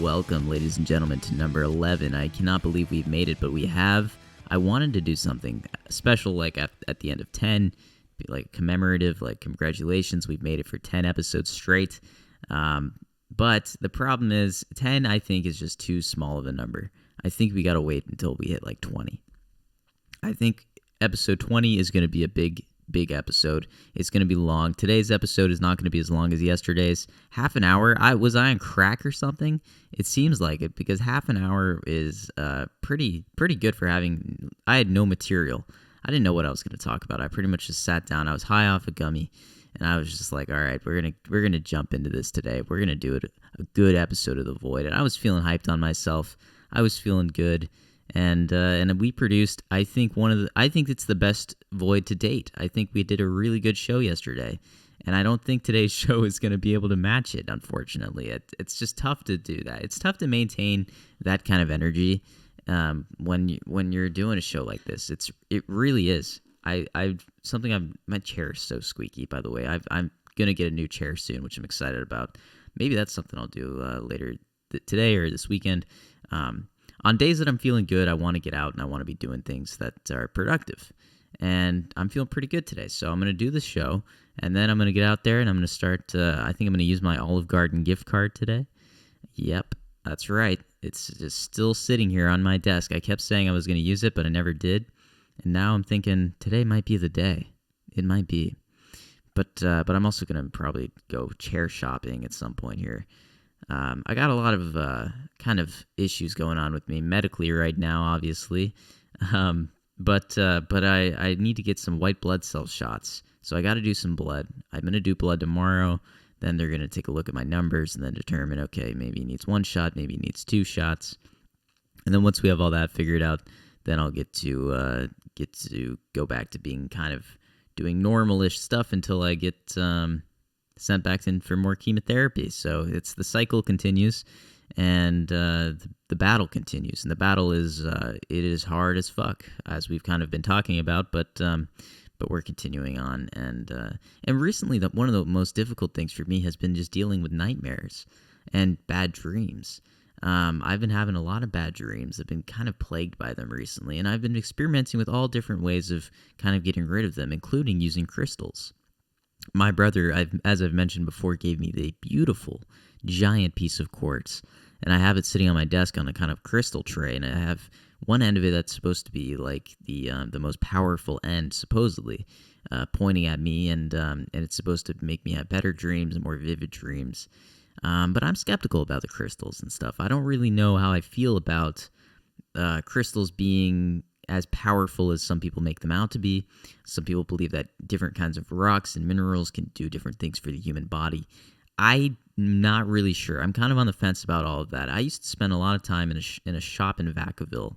welcome, ladies and gentlemen, to number 11. I cannot believe we've made it, but we have. I wanted to do something special, like at the end of 10, be like commemorative, like congratulations, we've made it for 10 episodes straight. But the problem is 10, I think, is just too small of a number. I think we got to wait until we hit like 20. I think episode 20 is going to be a big episode. It's going to be long. Today's episode is not going to be as long as yesterday's. Half an hour. Was I on crack or something? It seems like it, because half an hour is pretty good for having. I had no material. I didn't know what I was going to talk about. I pretty much just sat down. I was high off a gummy, and I was just like, all right, we're gonna jump into this today. We're gonna do it a good episode of The Void. And I was feeling hyped on myself. I was feeling good. And we produced, I think it's the best Void to date. I think we did a really good show yesterday, and I don't think today's show is going to be able to match it. Unfortunately, it's just tough to do that. It's tough to maintain that kind of energy when you're doing a show like this. It really is. My chair is so squeaky. By the way, I'm gonna get a new chair soon, which I'm excited about. Maybe that's something I'll do later today or this weekend. On days that I'm feeling good, I want to get out and I want to be doing things that are productive. And I'm feeling pretty good today. So I'm going to do the show, and then I'm going to get out there and I'm going to start. I think I'm going to use my Olive Garden gift card today. Yep, that's right. It's just still sitting here on my desk. I kept saying I was going to use it, but I never did. And now I'm thinking today might be the day. It might be. But I'm also going to probably go chair shopping at some point here. I got a lot of kind of issues going on with me medically right now, obviously, but I need to get some white blood cell shots, so I got to do some blood. I'm going to do blood tomorrow, then they're going to take a look at my numbers and then determine, okay, maybe he needs 1 shot, maybe he needs 2 shots, and then once we have all that figured out, then I'll get to go back to being kind of doing normal-ish stuff until I get sent back in for more chemotherapy. So the cycle continues, and the battle continues. And the battle is it is hard as fuck, as we've kind of been talking about. But we're continuing on. And recently, one of the most difficult things for me has been just dealing with nightmares and bad dreams. I've been having a lot of bad dreams. I've been kind of plagued by them recently, and I've been experimenting with all different ways of kind of getting rid of them, including using crystals. My brother, as I've mentioned before, gave me the beautiful giant piece of quartz, and I have it sitting on my desk on a kind of crystal tray, and I have one end of it that's supposed to be like the most powerful end, supposedly, pointing at me, and it's supposed to make me have better dreams and more vivid dreams. But I'm skeptical about the crystals and stuff. I don't really know how I feel about crystals being as powerful as some people make them out to be. Some people believe that different kinds of rocks and minerals can do different things for the human body. I'm not really sure. I'm kind of on the fence about all of that. I used to spend a lot of time in a shop in Vacaville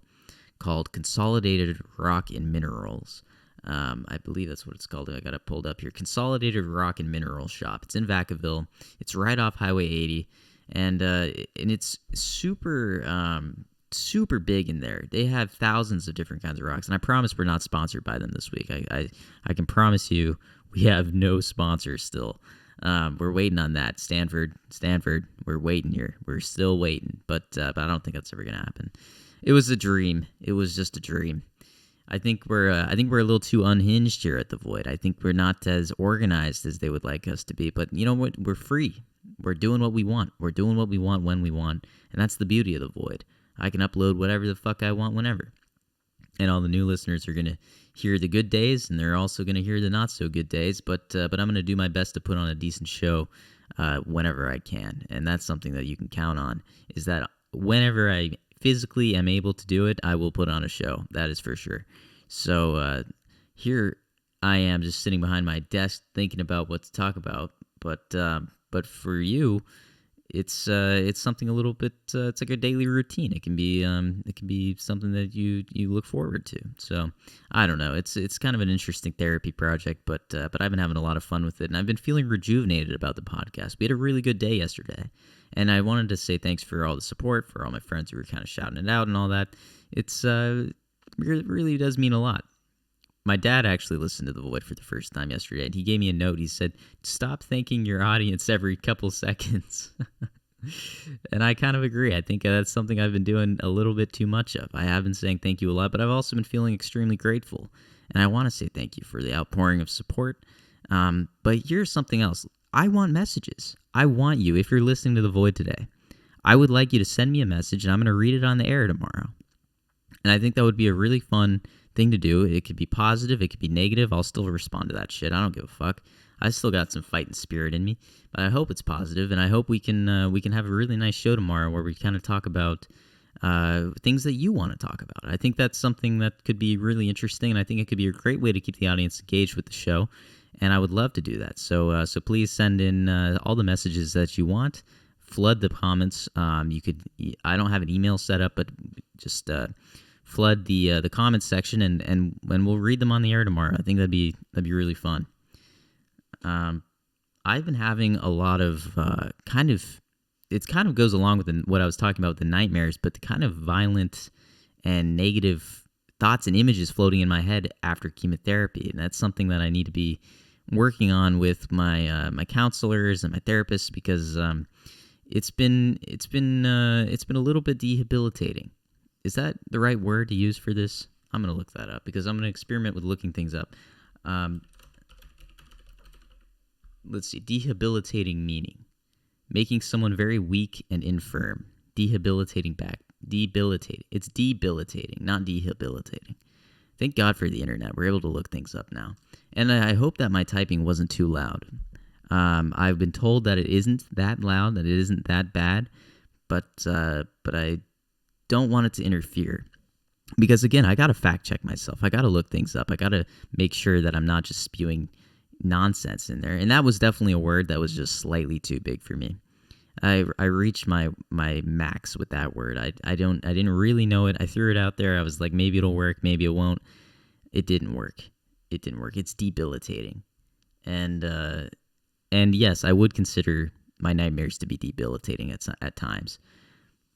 called Consolidated Rock and Minerals. I believe that's what it's called. I got it pulled up here. Consolidated Rock and Mineral Shop. It's in Vacaville. It's right off Highway 80, and it's super big in there. They have thousands of different kinds of rocks, and I promise we're not sponsored by them this week. I can promise you we have no sponsors still. We're waiting on that. Stanford, we're waiting here. We're still waiting, but I don't think that's ever gonna happen. It was a dream. It was just a dream. I think we're a little too unhinged here at The Void. I think we're not as organized as they would like us to be. But you know what? We're free. We're doing what we want. We're doing what we want when we want, and that's the beauty of The Void. I can upload whatever the fuck I want whenever. And all the new listeners are going to hear the good days, and they're also going to hear the not so good days. But I'm going to do my best to put on a decent show whenever I can. And that's something that you can count on, is that whenever I physically am able to do it, I will put on a show. That is for sure. So here I am just sitting behind my desk thinking about what to talk about. But for you, it's something a little bit. It's like a daily routine. It can be something that you look forward to. So I don't know. It's kind of an interesting therapy project, but I've been having a lot of fun with it, and I've been feeling rejuvenated about the podcast. We had a really good day yesterday, and I wanted to say thanks for all the support, for all my friends who were kind of shouting it out and all that. It really does mean a lot. My dad actually listened to The Void for the first time yesterday, and he gave me a note. He said, "Stop thanking your audience every couple seconds." And I kind of agree. I think that's something I've been doing a little bit too much of. I have been saying thank you a lot, but I've also been feeling extremely grateful. And I want to say thank you for the outpouring of support. But here's something else. I want messages. I want you, if you're listening to The Void today, I would like you to send me a message, and I'm going to read it on the air tomorrow. And I think that would be a really fun thing to do. It could be positive. It could be negative. I'll still respond to that shit. I don't give a fuck. I still got some fighting spirit in me, but I hope it's positive, and I hope we can have a really nice show tomorrow where we kind of talk about things that you want to talk about. I think that's something that could be really interesting, and I think it could be a great way to keep the audience engaged with the show. And I would love to do that. So please send in all the messages that you want. Flood the comments. You could. I don't have an email set up, but just flood the comments section, and we'll read them on the air tomorrow. I think that'd be really fun. I've been having a lot of it kind of goes along with what I was talking about with the nightmares, but the kind of violent and negative thoughts and images floating in my head after chemotherapy. And that's something that I need to be working on with my my counselors and my therapists, because it's been a little bit debilitating. Is that the right word to use for this? I'm going to look that up, because I'm going to experiment with looking things up. Let's see. Debilitating meaning. Making someone very weak and infirm. Debilitating back. Debilitate. It's debilitating, not debilitating. Thank God for the internet. We're able to look things up now. And I hope that my typing wasn't too loud. I've been told that it isn't that loud, that it isn't that bad, but I don't want it to interfere. Because again, I got to fact check myself. I got to look things up. I got to make sure that I'm not just spewing nonsense in there. And that was definitely a word that was just slightly too big for me. I reached my max with that word. I didn't really know it. I threw it out there. I was like, maybe it'll work, maybe it won't. It didn't work. It's debilitating. And yes, I would consider my nightmares to be debilitating at times.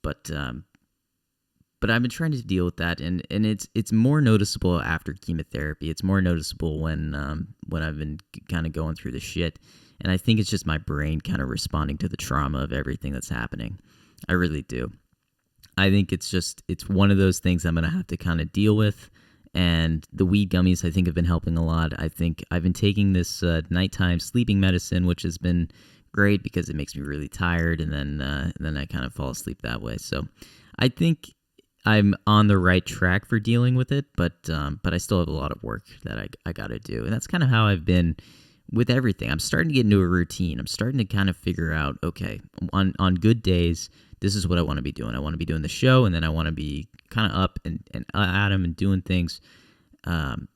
But I've been trying to deal with that, and it's more noticeable after chemotherapy. It's more noticeable when I've been kind of going through the shit, and I think it's just my brain kind of responding to the trauma of everything that's happening. I really do. I think it's one of those things I'm gonna have to kind of deal with. And the weed gummies, I think, have been helping a lot. I think I've been taking this nighttime sleeping medicine, which has been great because it makes me really tired, and then I kind of fall asleep that way. So I think I'm on the right track for dealing with it, but I still have a lot of work that I got to do. And that's kind of how I've been with everything. I'm starting to get into a routine. I'm starting to kind of figure out, okay, on good days, this is what I want to be doing. I want to be doing the show, and then I want to be kind of up and at 'em and doing things. I'm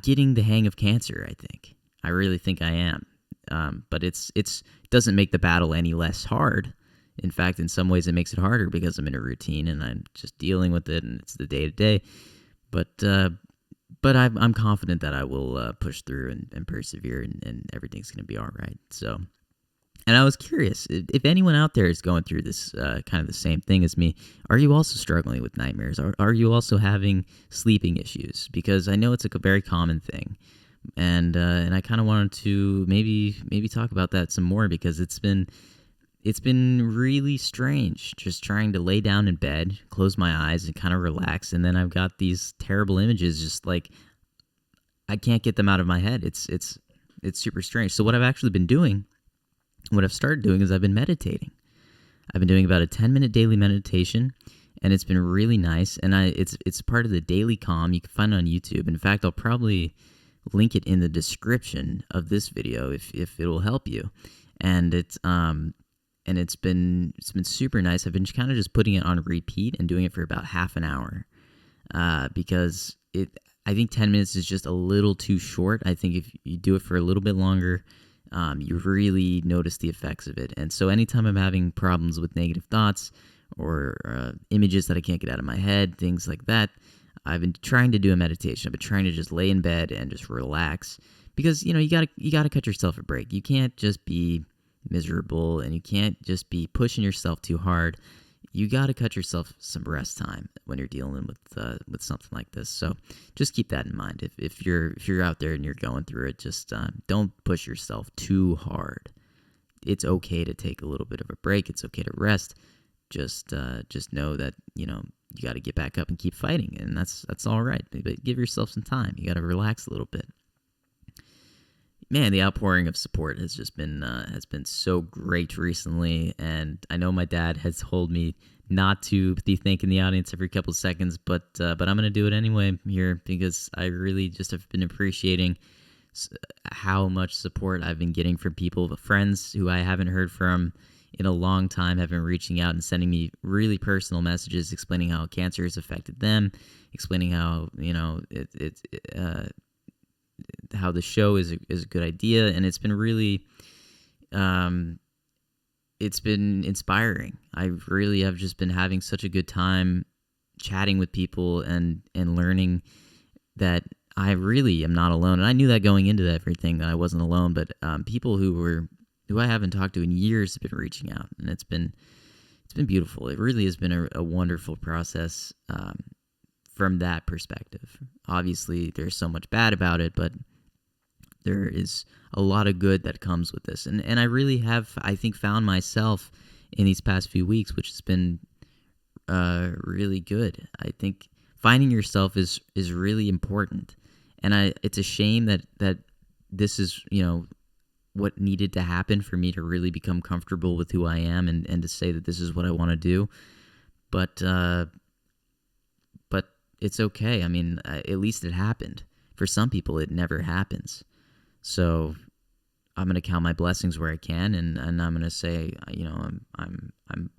getting the hang of cancer, I think. I really think I am. But it doesn't make the battle any less hard. In fact, in some ways, it makes it harder because I'm in a routine and I'm just dealing with it, and it's the day to day. But I'm confident that I will push through and persevere, and everything's going to be all right. So, and I was curious if anyone out there is going through this kind of the same thing as me. Are you also struggling with nightmares? Are you also having sleeping issues? Because I know it's a very common thing, and I kind of wanted to maybe talk about that some more, because it's been really strange just trying to lay down in bed, close my eyes, and kind of relax. And then I've got these terrible images, just like I can't get them out of my head. It's super strange. So what I've actually been doing, what I've started doing, is I've been meditating. I've been doing about a 10-minute daily meditation, and it's been really nice. And it's part of the Daily Calm. You can find it on YouTube. In fact, I'll probably link it in the description of this video if it will help you. And it's been super nice. I've been kind of just putting it on repeat and doing it for about half an hour, because I think 10 minutes is just a little too short. I think if you do it for a little bit longer, you really notice the effects of it. And so anytime I'm having problems with negative thoughts or images that I can't get out of my head, things like that, I've been trying to do a meditation. I've been trying to just lay in bed and just relax, because you gotta cut yourself a break. You can't just be miserable, and you can't just be pushing yourself too hard. You got to cut yourself some rest time when you're dealing with something like this. So just keep that in mind. If you're out there and you're going through it, just don't push yourself too hard. it's okay to take a little bit of a break. It's okay to rest. Just know that, you got to get back up and keep fighting, and that's all right. But give yourself some time. You got to relax a little bit. Man, the outpouring of support has been so great recently, and I know my dad has told me not to be thanking the audience every couple of seconds, but I'm gonna do it anyway here, because I really just have been appreciating how much support I've been getting from people, friends who I haven't heard from in a long time, have been reaching out and sending me really personal messages explaining how cancer has affected them, explaining how how the show is a good idea, and it's been really it's been inspiring. I really have just been having such a good time chatting with people and learning that I really am not alone. And I knew that going into everything, that I wasn't alone, but people who I haven't talked to in years have been reaching out, and it's been beautiful. It really has been a wonderful process from that perspective. Obviously, there's so much bad about it, but there is a lot of good that comes with this. And I really have, I think, found myself in these past few weeks, which has been really good. I think finding yourself is really important. And it's a shame that this is, what needed to happen for me to really become comfortable with who I am and to say that this is what I want to do. But it's okay. I mean, at least it happened. For some people, it never happens. So I'm gonna count my blessings where I can, and I'm gonna say, I'm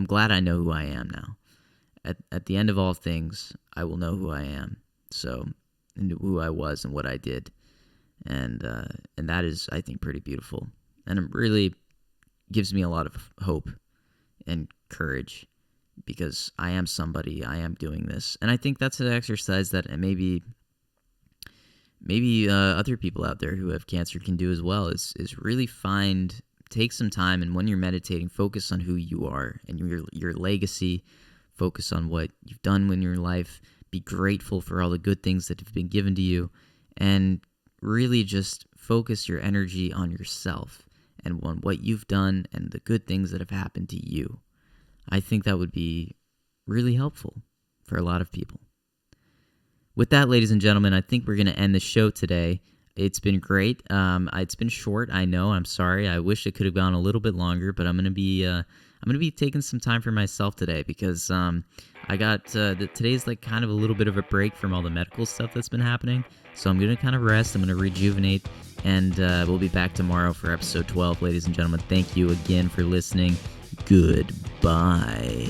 glad I know who I am now. At the end of all things, I will know who I am. So, and who I was and what I did, and that is, I think, pretty beautiful, and it really gives me a lot of hope and courage, because I am somebody. I am doing this, and I think that's an exercise that maybe other people out there who have cancer can do as well, is really take some time, and when you're meditating, focus on who you are and your legacy, focus on what you've done in your life, be grateful for all the good things that have been given to you, and really just focus your energy on yourself and on what you've done and the good things that have happened to you. I think that would be really helpful for a lot of people. With that, ladies and gentlemen, I think we're going to end the show today. It's been great. It's been short, I know. I'm sorry. I wish it could have gone a little bit longer, but I'm going to be taking some time for myself today, because I got today's like kind of a little bit of a break from all the medical stuff that's been happening. So I'm going to kind of rest. I'm going to rejuvenate, and we'll be back tomorrow for episode 12, ladies and gentlemen. Thank you again for listening. Goodbye.